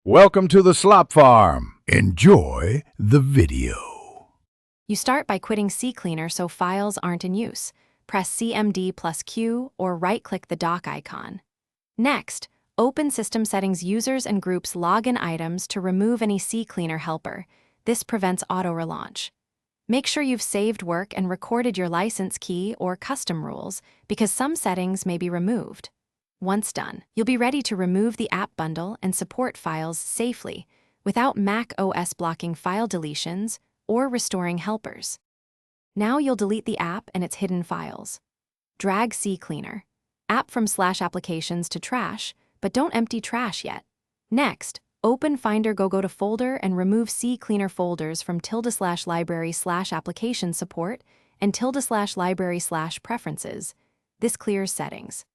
Welcome to the Slop Farm. Enjoy the video. You start by quitting Ccleaner so files aren't in use. Press CMD+Q or right-click the dock icon. Next, open System Settings Users and Groups Login Items to remove any Ccleaner helper. This prevents auto-relaunch. Make sure you've saved work and recorded your license key or custom rules because some settings may be removed. Once done, you'll be ready to remove the app bundle and support files safely without macOS blocking file deletions or restoring helpers. Now you'll delete the app and its hidden files. Drag Ccleaner. App from /applications to trash, but don't empty trash yet. Next, open Finder go to folder and remove Ccleaner folders from /library/application support and /library/preferences. This clears settings.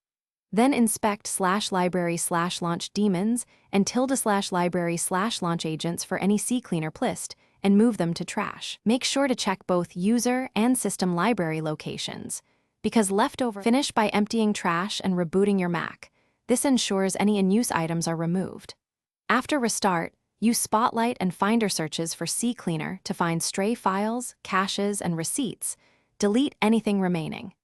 Then inspect /library/launch daemons and /library/launch agents for any Ccleaner list and move them to trash. Make sure to check both user and system library locations, because finish by emptying trash and rebooting your Mac. This ensures any in-use items are removed. After restart, use Spotlight and Finder searches for Ccleaner to find stray files, caches, and receipts. Delete anything remaining.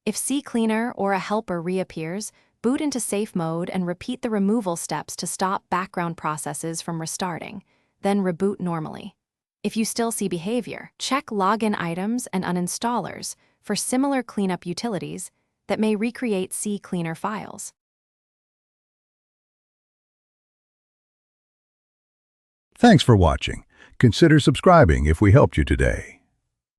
If Ccleaner or a helper reappears, boot into safe mode and repeat the removal steps to stop background processes from restarting, then reboot normally. If you still see behavior, check login items and uninstallers for similar cleanup utilities that may recreate Ccleaner files. Thanks for watching. Consider subscribing if we helped you today.